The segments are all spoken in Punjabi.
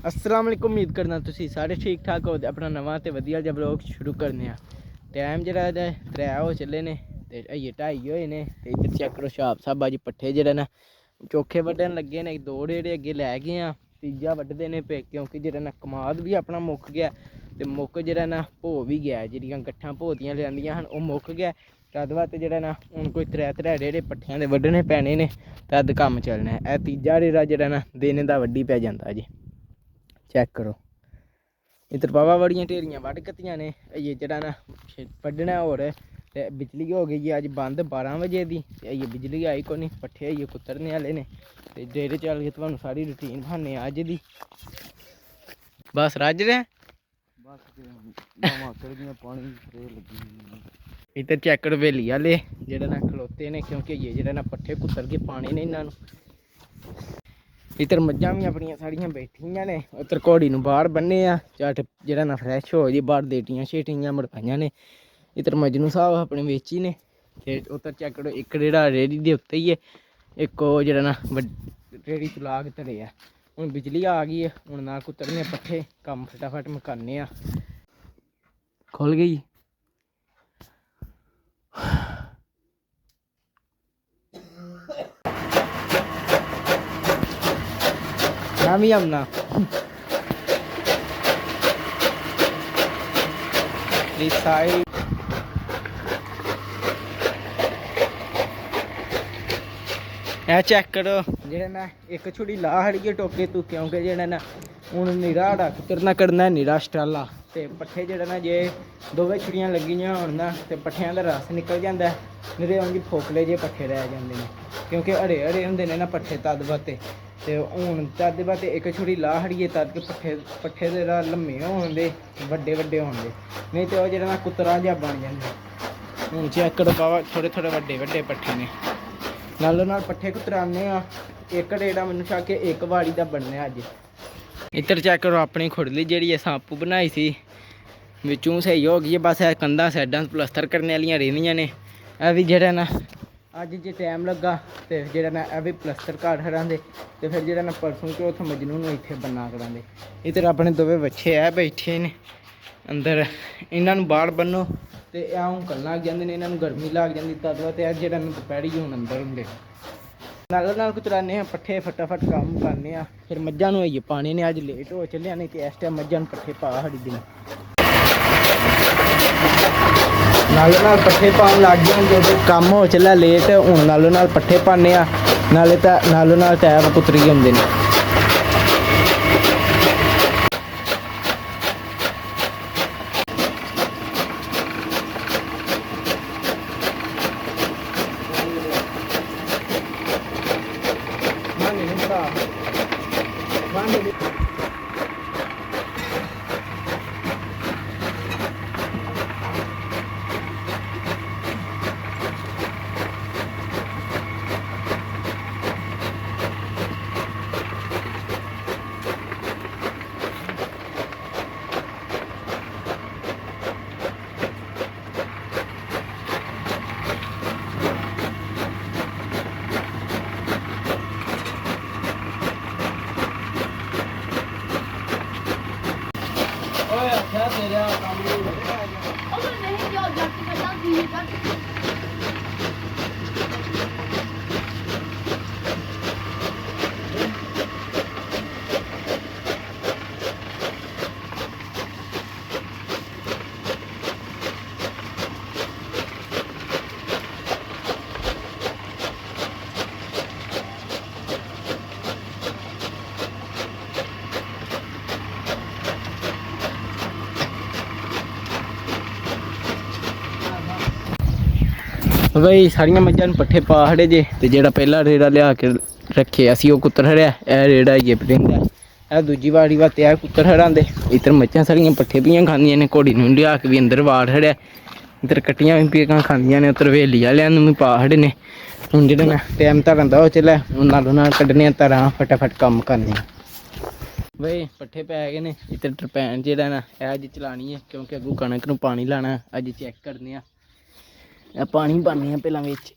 अस्सलाम वालेकुम। उम्मीद करना तुसी सारे ठीक ठाक हो। अपना नवा तो वधिया जिहा ब्लॉग शुरू करने आ। टाइम जेह्ड़ा 3 हो चले ने ते अजें 2:30 होए ने। ते इधर चेक करो छाप साहब अज पट्ठे जेह्ड़े न चोखे वड्डन लगे ने। 2 रेड़े अगे लै गए हैं, तीजा वड्डदे ने पे क्योंकि जेह्ड़ा ना कमाद भी अपना मुक्क गया ते मुक्क जेह्ड़ा ना भो भी गया। जेह्ड़ियां गट्ठां भो दियां लेआंदियां हन ओह् मुक्क गया। तद बाद जेह्ड़ा ना हून कोई 3 रेड़े पट्ठियां दे वड्डने पैने ने तद कम्म चलना है। तीजा रेड़ा जेह्ड़ा ना दिने दा वड्डी पै जांदा जी। चेक करो इधर बाबा बड़ियां ढेरियां वड्ड कतियां ने। अजें जेह्ड़ा ना वड्डना होर ते बिजली हो गई है अज बंद 12 बजे दी। अजें बिजली आई को नहीं, पट्ठे अजें कुतरने आह्ले ने ते डेरे चल के तुहानूं सारी रूटीन खाने अज दी। बस रज रहे इधर चेक करो वेली आह्ले जेह्ड़े ना खलोते ने क्योंकि अजें जेह्ड़ा ना पट्ठे कुतर के पाने ने इन्हां नूं। इधर मज्झां भी अपनियां सारियां बैठियां ने। उधर घोड़ी नूं बाहर बन्ने आ झट जेह्ड़ा ना फ्रैश हो जी। बाहर देटियां शेटियां मड़काइयां ने। इधर मजनू साहब अपने बेची ने ते उधर चेक करो एक रेड़ा रेड़ी दे उत्ते ही है, एक ओह् जेह्ड़ा ना रेड़ी चला के धरे है। हुण बिजली आ गई है, हुण ना कुतरने पट्ठे कम्म फटाफट मुकाने आ। खुल गई मैं भी आमना साइड चेक करो जेह्ड़ा ना एक छुड़ी ला हड़िए टोके तू क्योंकि जेह्ड़ा ना हूँ नीरा हड़ा कुतरना कड़ना नीरा स्टाला ते पट्ठे जेह्ड़ा ना जे दोवें छुड़ियां लगियां होण ना ते पट्ठियां दा रस निकल जाता है। निरे उंज फोकले जे पट्ठे रह जाते हैं क्योंकि हरे हरे होंदे ने ना पट्ठे तद बाते ते हूँ तद बाते एक छुड़ी ला हड़िए तद के पट्ठे दे लम्मे होंदे वड्डे वड्डे होंदे नहीं तो जेह्ड़ा ना कुतरा जिहा बन जांदा। हूँ चेक करो बाबा थोड़े थोड़े वड्डे वड्डे पट्ठे ने नालों नाल पट्ठे कुतराने आ। एक रेड़ा मैनूं छा के एक वाड़ी दा बनना अज। इधर चेक करो अपनी खुड़ली जी असां आपूं बनाई सी बिच्चों सही हो गई है। बस कंधा साइडां प्लस्तर करने वालियां रेहदियां ने। भी जेह्ड़ा ना अज जे टाइम लगा तो जेह्ड़ा ना भी प्लस्तर घर खड़ांदे तो फिर जेह्ड़ा ना परसों चौथ मजनू नूं इत्थे बन्ना करांदे। इधर अपने दोवे बच्चे है बैठे ने अंदर, इन्हां नूं बाहर बन्नो तो हुकन लग जाते हैं, इन्होंने गर्मी लग जाती तद बात जो दोपहरी हूँ अंदर होंगे नालों नाल कुतराने पट्ठे फटाफट काम करने आ। फिर मज्झां नूं आइए पाने ने अज लेट हो चलिया नहीं तो इस टाइम मज्झां पट्ठे पा हड़ी दिन नालों नाल पट्ठे पान लग गए होंगे तो कम हो चलिया लेट। हूँ नालों नाल पट्ठे पाने आ नालों नाल टैब कुतरी आउंदे ने। बई सारिया मझां पट्ठे पा खड़े जे तो जो पहला रेड़ा लिया के रखे असी कुतर खड़िया यह रेड़ा ये पटेंदा है दूजी वाड़ी वास्ते है कुतर खड़ांदे। इधर मझां सारियां पट्ठे पियां खांदियां ने, घोड़ी नूं लिया के भी अंदर वाड़ खड़िया। इधर कट्टियां भी पियां खांदियां ने, उधर हवेली आह्लियां नूं भी पा खड़े ने। हुण जेह्ड़ा ना टाइम धरन दा हो चला नालों नाल कड्ढने धरां फटाफट कम्म करने बई पट्ठे पै गए ने। इधर टरपैन जेह्ड़ा ना अज चलानी है क्योंकि अग्गों कनक नूं पानी लाना अज चैक करने आ। पानी पाने पहला बिच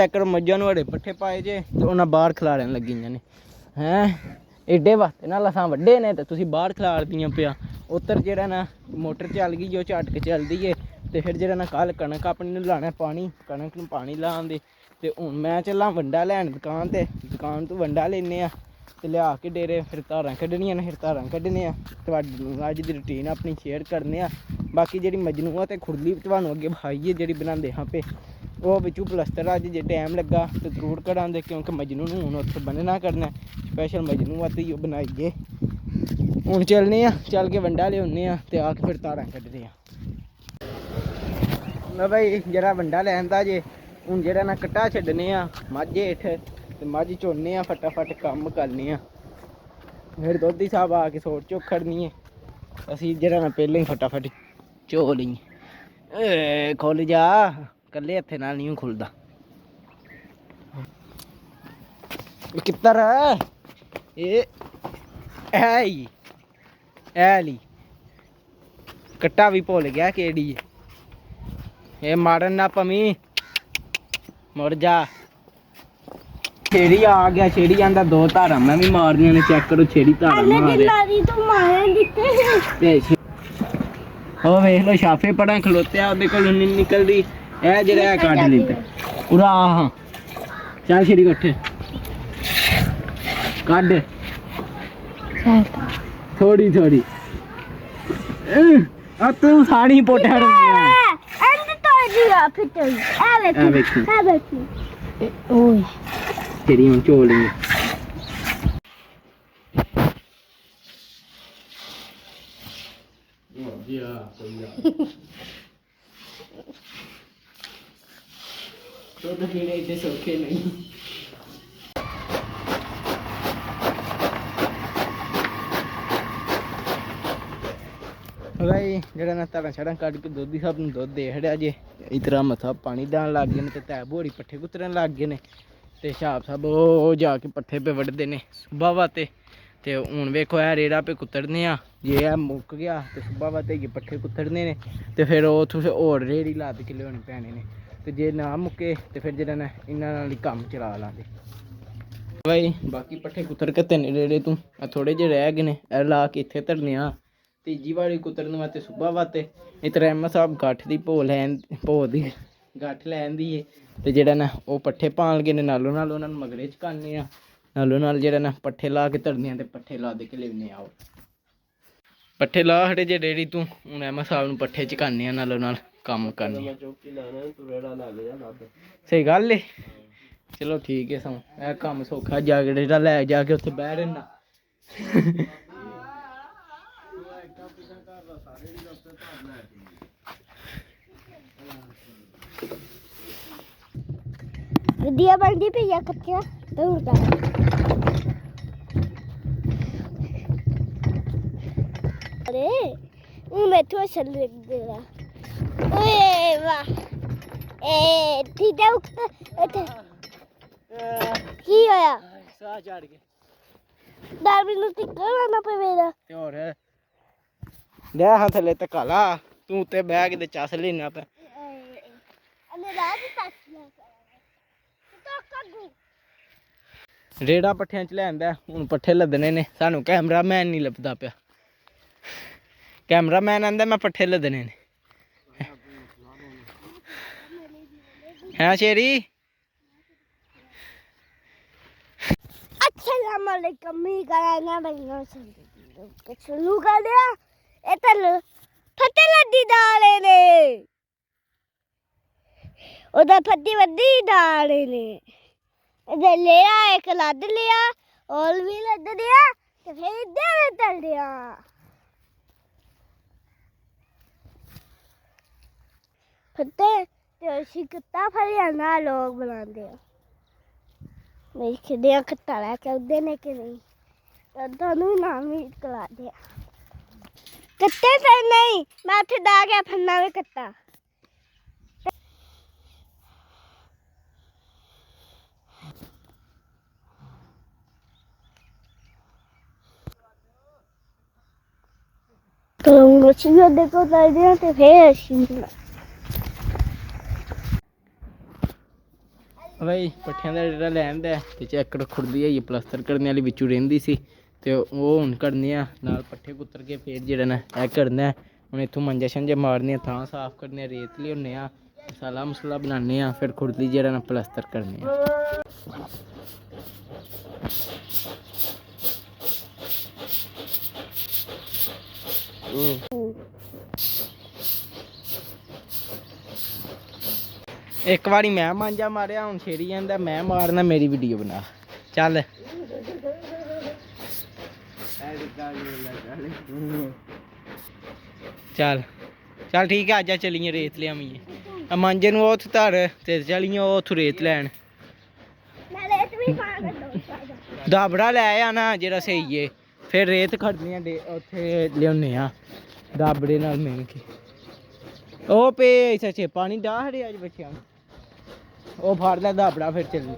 ਚੈੱਕ ਕਰੋ ਮੱਝਾਂ ਨੂੰ ਹੜੇ ਪੱਠੇ ਪਾਏ ਜੇ ਤੇ ਉਹਨਾਂ ਬਾਹਰ ਖਿਲਾਰਨ ਲੱਗੀਆਂ ਨੇ ਹੈਂ ਏਡੇ ਵਾਸਤੇ ਨਾਲ ਅਸਾਂ ਵੱਡੇ ਨੇ ਤੇ ਤੁਸੀਂ ਬਾਹਰ ਖਿਲਾਰਦੀਆਂ ਪਿਆ ਉੱਤਰ ਜਿਹੜਾ ਨਾ ਮੋਟਰ ਚੱਲ ਗਈ ਜੋ ਝਟਕ ਚੱਲਦੀ ਏ ਤੇ ਫਿਰ ਜਿਹੜਾ ਨਾ ਕੱਲ ਕਣਕ ਆਪਣੀ ਨੂੰ ਲਾਉਣਾ ਪਾਣੀ ਕਣਕ ਨੂੰ ਪਾਣੀ ਲਾਉਣ ਦੇ ਤੇ ਹੁਣ ਮੈਂ ਚੱਲਾਂ ਵੰਡਾ ਲੈਣ ਦੁਕਾਨ ਤੇ ਦੁਕਾਨ ਤੋਂ ਵੰਡਾ ਲੈਂਦੇ ਆ ਤੇ ਲਿਆ ਕੇ ਡੇਰੇ ਫਿਰ ਧਾਰਾਂ ਕੱਢਣੀਆਂ ਨੇ ਫਿਰ ਧਾਰਾਂ ਕੱਢਣੇ ਆ ਤੁਹਾਡੀ ਨੂੰ ਅੱਜ ਦੀ ਰੂਟੀਨ ਆਪਣੀ ਸ਼ੇਅਰ ਕਰਨੇ ਆ ਬਾਕੀ ਜਿਹੜੀ ਮਜਨੂੰ ਆ ਤੇ ਖੁਰਲੀ ਤੁਹਾਨੂੰ ਅੱਗੇ ਵਿਖਾਈਏ ਜਿਹੜੀ ਬਣਾਉਂਦੇ ਹਾਂ ਪੇ ਉਹ ਵਿੱਚੋਂ ਪਲਸਤਰ ਅੱਜ ਜੇ ਟਾਈਮ ਲੱਗਾ ਤੇ ਜ਼ਰੂਰ ਕਰਾਂਗੇ ਕਿਉਂਕਿ ਮਜਨੂੰ ਨੂੰ ਹੁਣ ਉੱਥੇ ਬੰਨਣਾ ਕਰਨਾ ਸਪੈਸ਼ਲ ਮਜਨੂੰ ਵਾਸਤੇ ਉਹ ਬਣਾਈਏ ਹੁਣ ਚੱਲਨੇ ਆ ਚੱਲ ਕੇ ਵੰਡਾ ਲਿਆਉਂਦੇ ਆ ਤੇ ਆ ਕੇ ਫਿਰ ਧਾਰਾਂ ਕੱਢਦੇ ਆ ਮੈਂ ਭਾਈ ਜਿਹੜਾ ਵੰਡਾ ਲੈਂਦਾ ਜੇ ਹੁਣ ਜਿਹੜਾ ਨਾ ਕੱਟਾ ਛੱਡਨੇ ਆ ਮੱਝ ਹੇਠ ਤੇ ਮੱਝ ਚੋਨੇ ਆ ਫਟਾਫਟ ਕੰਮ ਕਰਨੇ ਆ ਫਿਰ ਦੋਧੀ ਸਾਹਿਬ ਆ ਕੇ ਸੋਟ ਚੁੱਕ ਖੜਨੀ ਹੈ ਅਸੀਂ ਜਿਹੜਾ ਨਾ ਪਹਿਲਾਂ ਹੀ ਫਟਾਫਟ ਚੋ ਲਈਏ ਖੁੱਲ ਜਾ ਇਕੱਲੇ ਹੱਥੇ ਨਾਲ ਨਹੀਂ ਖੁੱਲਦਾ ਕਿੱਧਰ ਇਹ ਐ ਲਈ ਕੱਟਾ ਵੀ ਭੁੱਲ ਗਿਆ ਕਿਹੜੀ ਇਹ ਮਾਰਨ ਨਾ ਪਵੀਂ ਮੁੜ ਜਾ ਛੇੜੀ ਆ ਗਿਆ ਛੇੜੀ ਜਾਂਦਾ ਦੋ ਧਾਰਾਂ ਮੈਂ ਵੀ ਮਾਰਨੀਆਂ ਨੇ ਚੈੱਕ ਕਰੋ ਛੇੜੀ ਧਾਰਾਂ ਉਹ ਵੇਖ ਲੋ ਛਾਫੇ ਪੜਾਂ ਖਲੋਤਿਆ ਉਹਦੇ ਕੋਲ ਨਹੀਂ ਨਿਕਲਦੀ ਇਹ ਜਿਹੜਾ ਕੱਢ ਲੈਂਦਾ ਪੂਰਾ ਆਹ ਚੱਲ ਛੇੜੀ ਉੱਠ ਕੱਢ ਥੋੜੀ ਥੋੜੀ ਆ ਤੂੰ ਸਾੜੀ ਪੋਟਿਆ ਰਹੀਆਂ ਓਏ ਤੇਰੀ ਹੁਣ ਚੋਲੀ ਇੱਥੇ ਸੌਖੇ ਨਹੀਂ ਭਾਈ ਜਿਹੜਾ ਨਾ ਧਾਰਾਂ ਛੜਾਂ ਕੱਢ ਕੇ ਦੁੱਧ ਸਭ ਨੂੰ ਦੁੱਧ ਦੇ ਹੜਿਆ ਜੇ ਇਸ ਤਰ੍ਹਾਂ ਮੱਥਾ ਪਾਣੀ ਦੇਣ ਲੱਗ ਗਏ ਨੇ ਤੇ ਤੈ ਭੋਰੀ ਪੱਠੇ ਕੁਤਰਨ ਲੱਗ ਗਏ ਨੇ ਤੇ ਹਿਸਾਬ ਸਭ ਉਹ ਜਾ ਕੇ ਪੱਠੇ ਪੇ ਵੱਢਦੇ ਨੇ ਸੁਬਾ ਵਾਤੇ ਤੇ ਹੁਣ ਵੇਖੋ ਇਹ ਰੇੜਾ ਪੇ ਕੁਤਰਨੇ ਆ ਜੇ ਇਹ ਮੁੱਕ ਗਿਆ ਤੇ ਸੁਬਾ ਵਾਤੇ ਇਹ ਪੱਠੇ ਕੁਤਰਨੇ ਨੇ ਤੇ ਫਿਰ ਉਹ ਉੱਥੋਂ ਹੋਰ ਰੇੜੀ ਲੱਦ ਕੇ ਲਿਆਉਣੇ ਪੈਣੇ ਨੇ ਤੇ ਜੇ ਨਾ ਮੁੱਕੇ ਤੇ ਫਿਰ ਜਿਹੜਾ ਨਾ ਇਹਨਾਂ ਨਾਲ ਹੀ ਕੰਮ ਚਲਾ ਲਾਂਗੇ ਭਾਈ ਬਾਕੀ ਪੱਠੇ ਕੁਤਰ ਕੇ ਤਿੰਨ ਰੇੜੇ ਤੂੰ ਆ ਥੋੜੇ ਜਿਹੇ ਰਹਿ ਗਏ ਨੇ ਇਹ ਲਾ ਕੇ ਇੱਥੇ ਧਰਨੇ ਆ ਤੀਜੀ ਵਾਰੀ ਕੁਤਰਨ ਵਾਸਤੇ ਸੁਬਾ ਵਾਸਤੇ ਇਹ ਤਰ੍ਹਾਂ ਸਾਹਿਬ ਗੱਠ ਦੀ ਭੋ ਦੀ ਗੱਠ ਲੈਣ ਦੀ ਏ ਤੇ ਜਿਹੜਾ ਨਾ ਉਹ ਪੱਠੇ ਪਾਣ ਲਗੇ ਨੇ ਨਾਲੋਂ ਨਾਲ ਉਹਨਾਂ ਨੂੰ ਮਗਰੇ ਚ ਕਰਨੇ ਆ ਨਾਲੋਂ ਨਾਲ ਜਿਹੜਾ ਨਾ ਪੱਠੇ ਲਾ ਕੇ ਧਰਨੇ ਆ ਤੇ ਪੱਠੇ ਲਾ ਦੇ ਕੇ ਲਿਆਉਂਦੇ ਆ ਪੱਠੇ ਲਾ ਹਟੇ ਜੇ ਡੇਰੀ ਤੂੰ ਹੁਣ ਐਮਾ ਸਾਹਿਬ ਨੂੰ ਪੱਠੇ ਚਕਾਨੇ ਆ ਨਾਲੋਂ ਨਾਲ ਕੰਮ ਕਰਨੇ ਸਹੀ ਗੱਲ ਏ ਚਲੋ ਠੀਕ ਹੈ ਸੋ ਇਹ ਕੰਮ ਸੌਖਾ ਜਾ ਕੇ ਜਿਹੜਾ ਲੈ ਜਾ ਕੇ ਉੱਥੇ ਬਹਿ ਰਹਿਣਾ ਵਧੀਆ ਬਣਦੀ ਪਈ ਆ ਕੱਚਾ ਦੂਰ ਦਾ ਅਰੇ ਉਹ ਮੈਥੋਂ ਚੱਲ ਰਿਹਾ ਓਏ ਵਾਹ ਏ ਠੀਕ ਹੈ ਉੱਤੇ ਕੀ ਹੋਇਆ ਸਾਹ ਚੜ ਕੇ ਡਾਰਵਿਨ ਨੂੰ ਟਿੱਕਾ ਲਾਣਾ ਪਵੇਗਾ ਤੇ ਹੋਰ ਲੈ ਹਾਂ ਥੱਲੇ ਧੱਕਾ ਲਾ ਤੂੰ ਉੱਤੇ ਬਹਿ ਕੇ ਤੇ ਚੱਸ ਲੈਣਾ ਪਿਆ ਅਨੇ ਰਾਤ ਤੱਕ ਰੇੜਾ ਪੱਠਿਆਂ ਚ ਲੈਂਦਾ ਹੁਣ ਪੱਠੇ ਲੱਦਣੇ ਨੇ ਸਾਨੂੰ ਕੈਮਰਾਮੈਨ ਨਹੀਂ ਲੱਭਦਾ ਪਿਆ ਕੈਮਰਾਮੈਨ ਆਂਦਾ ਮੈਂ ਪੱਠੇ ਲੱਦਣੇ ਨੇ ਹਾਂ ਸ਼ੇਰੀ अस्सलाम वालेकुम मी कराना बंगा शुरू कर दिया ये तल फते लड्डी डाले ने ओदा फती वड्डी डाले ने इधर लिया एक लद लिया और भी लद दिया तो फिर इधर तल दिया फते तो शिकता फरियाना लोग बनाते हैं मेरी खिदियाँ खट्टा लेके आते ने कि नहीं दोनों नाम ही कला दिया कट्टे तो नहीं मैं उठे दा गया फन्ना में कट्टा तो अच्छी देखो कर दिया तो फिर अच्छी ਬਈ ਪੱਠਿਆਂ ਦਾ ਜਿਹੜਾ ਲੈਣ ਦਾ ਤੇ ਚੈੱਕ ਖੁਰਦੀ ਹੈ ਪਲਸਤਰ ਕਰਨ ਵਾਲੀ ਵਿੱਚੋਂ ਰਹਿੰਦੀ ਸੀ ਤੇ ਉਹ ਹੁਣ ਕਰਨੇ ਆ ਨਾਲ ਪੱਠੇ ਕੁੱਤਰ ਕੇ ਫੇਰ ਜਿਹੜਾ ਨਾ ਇਹ ਕਰਨਾ ਹੁਣ ਇੱਥੋਂ ਮੰਜਾ ਸ਼ੰਜਾ ਮਾਰਨੇ ਆ ਥਾਂ ਸਾਫ਼ ਕਰਨੇ ਆ ਰੇਤ ਲਿਆਉਂਦੇ ਆ ਮਸਾਲਾ ਮਸੂਲਾ ਬਣਾਉਂਦੇ ਆ ਫਿਰ ਖੁਰਦੀ ਜਿਹੜਾ ਨਾ ਪਲਸਤਰ ਕਰਨੇ ਆ। ਇੱਕ ਵਾਰੀ ਮੈਂ ਮਾਂਜਾ ਮਾਰਿਆ ਹੁਣ ਛੇੜੀ ਜਾਂਦਾ ਮੈਂ ਮਾਰਨਾ ਮੇਰੀ ਵੀਡੀਓ ਬਣਾ ਚੱਲ ਚੱਲ ਚੱਲ ਠੀਕ ਹੈ ਅੱਜ ਚਲੀਏ ਰੇਤ ਲਿਆਵੀਏ ਮਾਂਜੇ ਨੂੰ ਉੱਥੇ ਧਰ ਤੇ ਚਲੀਏ ਉਹ ਉੱਥੋਂ ਰੇਤ ਲੈਣ ਦਾਬੜਾ ਲੈ ਆ ਨਾ ਜਿਹੜਾ ਸਹੀ ਏ ਫਿਰ ਰੇਤ ਖੜਨੀ ਆ ਉੱਥੇ ਲਿਆਉਂਦੇ ਆ ਦਾਬੜੇ ਨਾਲ ਮਿਲ ਕੇ ਉਹ ਪੇ ਸੱਚੇ ਪਾਣੀ ਡਾਹ ਹੜਿਆ ਅੱਜ ਬੱਚਿਆਂ ਨੂੰ ਉਹ ਫੜ ਲੈ ਦਾਬੜਾ ਫਿਰ ਚੱਲੀ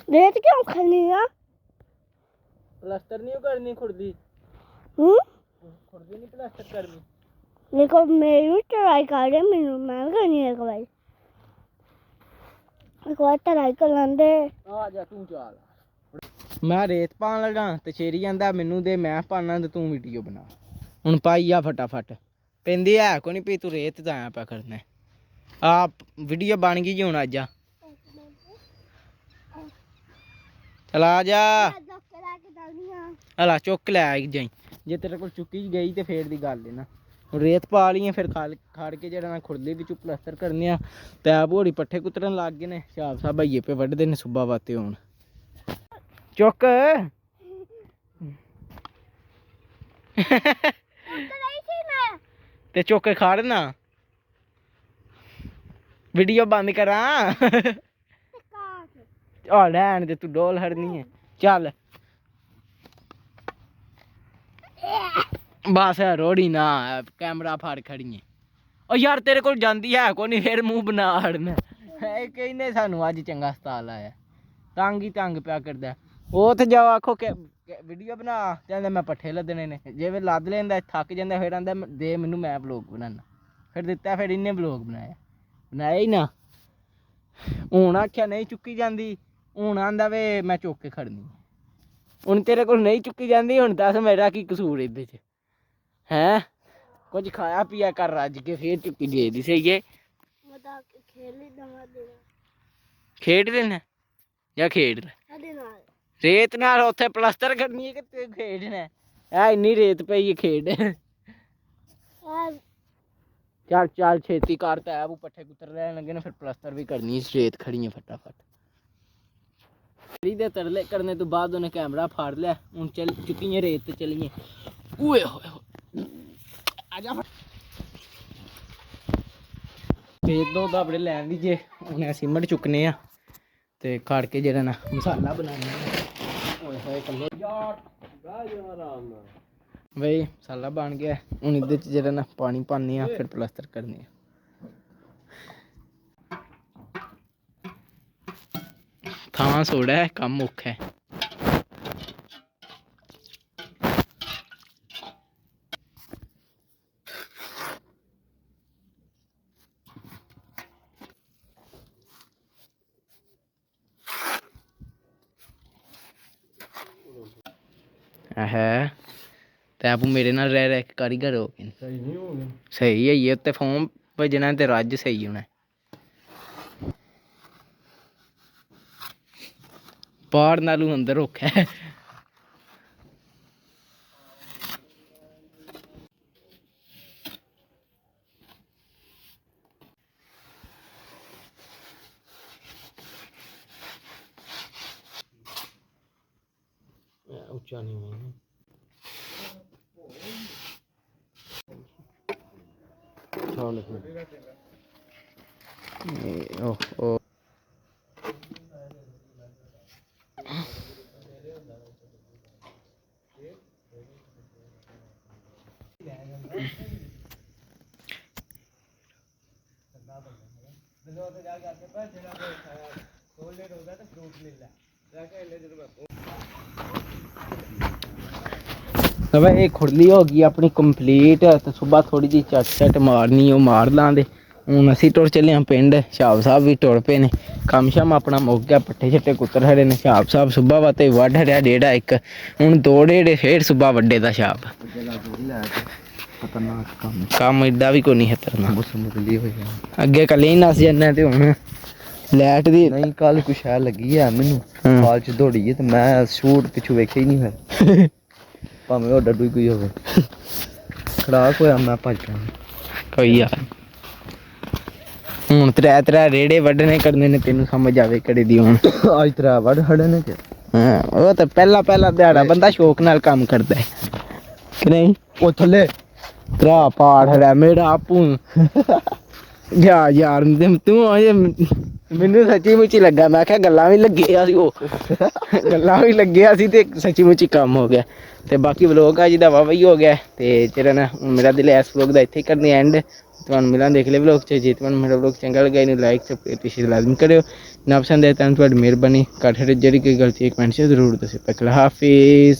ਰੇਤ ਕਿਉਂ ਖਣੀ ਆ ਪਲਸਤਰ ਨਹੀਂ ਕਰਨੀ ਖੁਰਦੀ ਖੁਰਦੀ ਨਹੀਂ ਪਲਸਤਰ ਕਰਨੀ ਦੇਖੋ ਮੇਰੀ ਟਰਾਈ ਕਰ ਰਹੇ ਮੈਨੂੰ ਮੈਂ ਕਰਨੀ ਹੈ ਇੱਕ ਵਾਰ ਟਰਾਈ ਕਰ ਲੈਂਦੇ ਆ ਜਾ ਤੂੰ ਚੱਲ ਮੈਂ ਰੇਤ ਪਾਣ ਲੱਗਾ ਤੇ ਛੇਰੀ ਜਾਂਦਾ ਮੈਨੂੰ ਦੇ ਮੈਂ ਪਾਣਾ ਤੇ ਤੂੰ ਵੀਡੀਓ ਬਣਾ ਹੁਣ ਪਾਈ ਆ ਫਟਾਫਟ ਪੈਂਦੀ ਹੈ ਕੋਈ ਨਹੀਂ ਪਈ ਤੂੰ ਰੇਤ ਤਾਂ ਆਇਆ ਪਿਆ ਕਰਨਾ ਆ ਵੀਡੀਓ ਬਣ ਗਈ ਜੀ ਹੁਣ ਅੱਜ ਚਲਾ ਜਾ ਹਲਾ ਚੁੱਕ ਲੈ ਆਈ ਜਾਈ ਜੇ ਤੇਰੇ ਕੋਲ ਚੁੱਕੀ ਗਈ ਤੇ ਫੇਰ ਦੀ ਗੱਲ ਹੈ ਨਾ ਹੁਣ ਰੇਤ ਪਾ ਲਈਏ ਫਿਰ ਖਾੜ ਕੇ ਜਿਹੜਾ ਨਾ ਖੁਰਲੀ ਵਿੱਚ ਪਲਸਤਰ ਕਰਨੇ ਆ ਤੇ ਭੋੜੀ ਪੱਠੇ ਕੁੱਤਰਨ ਲੱਗ ਗਏ ਨੇ ਹਿਸਾਬ ਸਾਹਿਬ ਭਾਈਏ ਪੇ ਵੱਢਦੇ ਨੇ ਸੁੱਬਾ ਵਾਤੇ ਹੁਣ ਚੁੱਕ ਤੇ ਚੁੱਕ ਕੇ ਖਾੜਨਾ ਵੀਡੀਓ ਬੰਦ ਕਰਾਂ ਆ ਲੈਣ ਦੇ ਤੂੰ ਡੋਲ ਹੜਨੀ ਹੈ ਚੱਲ ਬਸ ਰੋੜੀ ਨਾ ਕੈਮਰਾ ਫੜ ਖੜੀਏ ਉਹ ਯਾਰ ਤੇਰੇ ਕੋਲ ਜਾਂਦੀ ਹੈ ਕੋਈ ਨਹੀਂ ਫਿਰ ਮੂੰਹ ਬਣਾ ਹੜਨਾ ਇਹ ਕਹਿੰਦੇ ਸਾਨੂੰ ਅੱਜ ਚੰਗਾ ਸਤਾਲ ਆਇਆ ਤੰਗ ਹੀ ਤੰਗ ਪਿਆ ਕਰਦਾ ਉਹ ਤੇ ਜਾਓ ਆਖੋ ਕਿ ਵੀਡੀਓ ਬਣਾ ਕਹਿੰਦੇ ਮੈਂ ਪੱਠੇ ਲੱਦਣੇ ਨੇ ਜਿਵੇਂ ਲੱਦ ਲੈਂਦਾ ਥੱਕ ਜਾਂਦਾ ਫਿਰ ਆਂਦਾ ਦੇ ਮੈਨੂੰ ਮੈਂ ਵਲੋਗ ਬਣਾਉਣਾ ਫਿਰ ਦਿੱਤਾ ਫਿਰ ਇਹਨੇ ਵਲੋਗ ਬਣਾਇਆ ਹੀ ਨਾ ਹੁਣ ਆਖਿਆ ਨਹੀਂ ਚੁੱਕੀ ਜਾਂਦੀ ਹੁਣ ਆਂਦਾ ਵੇ ਮੈਂ ਚੁੱਕ ਕੇ ਖੜਨੀ ਹੁਣ ਤੇਰੇ ਕੋਲ ਨਹੀਂ ਚੁੱਕੀ ਜਾਂਦੀ ਹੁਣ ਦੱਸ ਮੇਰਾ ਕੀ ਕਸੂਰ ਇਹਦੇ 'ਚ ਹੈਂ ਕੁਝ ਖਾਇਆ ਪੀਆ ਕਰ ਰੱਜ ਕੇ ਫੇਰ ਚੁੱਕੀ ਦੇ ਦੀ ਸਹੀ ਹੈ ਖੇਡ ਲੈਣਾ ਜਾਂ ਖੇਡ ਲੈ ਰੇਤ ਨਾਲ ਉੱਥੇ ਪਲਸਤਰ ਕਰਨੀ ਹੈ ਕਿ ਤੂੰ ਖੇਡਣਾ ਆ ਇੰਨੀ ਰੇਤ ਪਈ ਹੈ ਖੇਡ ਚੱਲ ਚੱਲ ਛੇਤੀ ਕਰ ਤਾਂ ਆਪ ਪੱਠੇ ਕੁੱਤਰ ਲੈਣ ਲੱਗੇ ਨਾ ਫਿਰ ਪਲਸਤਰ ਵੀ ਕਰਨੀ ਰੇਤ ਖੜੀ ਹੈ ਫਟਾਫਟ ਦੇ ਤਰਲੇ ਕਰਨੇ ਤੋਂ ਬਾਅਦ ਉਹਨੇ ਕੈਮਰਾ ਫਾੜ ਲਿਆ ਹੁਣ ਚੱਲ ਚੁੱਕੀਆਂ ਰੇਤ ਤੇ ਚਲੀਏ ਓਏ ਹੋਏ ਆ ਜਾ ਰੇਤ ਦੋ ਦਾਬੜੇ ਲੈਣ ਦੀ ਜੇ ਹੁਣ ਸੀਮਟ ਚੁੱਕਨੇ ਆ ਤੇ ਖੜ ਕੇ ਜਿਹੜਾ ਨਾ ਮਸਾਲਾ ਬਣਾਉਣਾ ਓਏ ਹੋਏ ਕੱਲੇ ਬਈ ਮਸਾਲਾ ਬਣ ਗਿਆ ਹੁਣ ਇਹਦੇ 'ਚ ਜਿਹੜਾ ਨਾ ਪਾਣੀ ਪਾਉਂਦੇ ਆ ਫਿਰ ਪਲਸਤਰ ਕਰਨੇ ਆ ਥਾਂ ਸੋੜਾ ਹੈ ਕੰਮ ਔਖਾ ਹੈ ਹੈ ਤੇ ਆਪੂ ਮੇਰੇ ਨਾਲ ਰਹਿ ਰਹਿ ਕੇ ਕਾਰੀਗਰ ਹੋ ਗਏ ਸਹੀ ਹੈ ਇਹ ਉੱਤੇ ਫੋਨ ਭੇਜਣਾ ਤੇ ਰੱਜ ਸਹੀ ਹੋਣਾ ਪਾੜ ਨਾਲੋਂ ਅੰਦਰ ਔਖਾ ਹੈ ਉੱਚਾ ਨਹੀਂ ਹੋਣਾ ਉਹ ਇਹ ਖੁਰਲੀ ਹੋ ਗਈ ਆਪਣੀ ਕੰਪਲੀਟ ਤੇ ਸੁਬਾ ਥੋੜੀ ਜਿਹੀ ਚੱਟ ਚੱਟ ਮਾਰਨੀ ਉਹ ਮਾਰ ਲਾਂਦੇ ਹੁਣ ਅਸੀਂ ਟੁਰ ਚੱਲੇ ਹਾਂ ਪਿੰਡ। ਸ਼ਾਬ ਸਾਹਿਬ ਵੀ ਟੁਰ ਪਏ ਨੇ, ਕੰਮ ਸ਼ਾਮ ਆਪਣਾ ਮੁੱਕ ਗਿਆ, ਪੱਠੇ ਛੱਟੇ ਕੁੱਤਰ ਹੜੇ ਨੇ। ਸ਼ਾਬ ਸਾਹਿਬ ਸੁਬਾ ਵਾ ਤੇ ਵੱਢ ਹੜਿਆ ਡੇਢਾ ਇੱਕ, ਹੁਣ 2 ਡੇਢੇ ਫੇਰ ਸੁਬਾ ਵੱਡੇ ਦਾ ਸ਼ਾਬ। ਖਤਰਨਾਕ ਕੰਮ ਏਡਾ ਵੀ ਕੋਈ ਨਹੀਂ ਖਤਰਨਾਕ। ਮੌਸਮ ਨਿਕਲੀ ਹੋਈ ਹੈ। ਅੱਗੇ ਕੱਲੇ ਹੀ ਨਸ ਜਾਂਦਾ ਤੇ ਹੁਣ ਲਾਈਟ ਦੀ ਨਹੀਂ ਕੱਲ ਕੁਛ ਹੈ ਲੱਗੀ ਆ ਮੈਨੂੰ ਹਾਂ। ਹਾਲ ਚ ਦੌੜੀਏ ਤੇ ਮੈਂ ਸ਼ੂਟ ਪਿੱਛੋਂ ਵੇਖਿਆ ਹੀ ਨਹੀਂ ਫਿਰ ਭਾਵੇਂ ਉਹ ਡੱਡੂ ਹੀ ਕੋਈ ਹੋਵੇ। ਖੜਾਕ ਹੋਇਆ ਮੈਂ ਭੱਜ ਗਿਆ। ਕੋਈ ਯਾਰ ਹੁਣ ਤਰੇ ਰੇੜੇ ਵੱਢਣੇ ਕਰਨੇ ਨੇ, ਤੈਨੂੰ ਸਮਝ ਆਵੇ ਕਿਹੜੇ ਦੀ ਹੁਣ। ਅੱਜ ਤੇਰਾ ਵੱਢ ਖੜੇ ਨੇ ਕਿ ਹਾਂ ਉਹ ਤਾਂ ਪਹਿਲਾ ਦਿਹਾੜਾ ਬੰਦਾ ਸ਼ੌਕ ਨਾਲ ਕੰਮ ਕਰਦਾ ਹੈ ਕਿ ਨਹੀਂ। ਉਹ ਥੱਲੇ ਤਰਾ ਪਾੜ ਹੈ ਮੇਰਾ ਆਪੂ ਯਾਰ ਤੂੰ ਅਜੇ ਮੈਨੂੰ ਸੱਚੀ ਮੁੱਚੀ ਲੱਗਾ, ਮੈਂ ਕਿਹਾ ਗੱਲਾਂ ਵੀ ਲੱਗਿਆ ਸੀ, ਉਹ ਗੱਲਾਂ ਵੀ ਲੱਗਿਆ ਸੀ ਤੇ ਸੱਚੀ ਮੁੱਚੀ ਕੰਮ ਹੋ ਗਿਆ। ਤੇ ਬਾਕੀ ਵਲੋਗ ਅੱਜ ਦਾ ਵਾਵਾ ਹੀ ਹੋ ਗਿਆ ਤੇ ਜਿਹੜਾ ਨਾ ਮੇਰਾ ਦਿਲ ਇਸ ਵਲੋਗ ਦਾ ਇੱਥੇ ਕਰਨੀ ਐਂਡ। ਤੁਹਾਨੂੰ ਮਿਲਾਂ ਦੇਖ ਲੈ ਵਲੋਗ 'ਚ। ਜੇ ਤੁਹਾਨੂੰ ਮੇਰਾ ਵਲੋਗ ਚੰਗਾ ਲੱਗਾ ਇਹਨੂੰ ਲਾਈਕ ਸਬਸਕ੍ਰਾਈਬ ਤੇ ਸ਼ੇਅਰ ਲਾਜ਼ਮੀ ਕਰਿਓ। ਨਾ ਪਸੰਦ ਆਏ ਤਾਂ ਤੁਹਾਡੀ ਮਿਹਰਬਾਨੀ, ਘੱਟ ਜਿਹੜੀ ਕੋਈ ਗਲਤੀ ਕਮੈਂਟ 'ਚ ਜ਼ਰੂਰ ਦੱਸਿਓ। ਤੱਕ ਹਾਫਿਜ਼।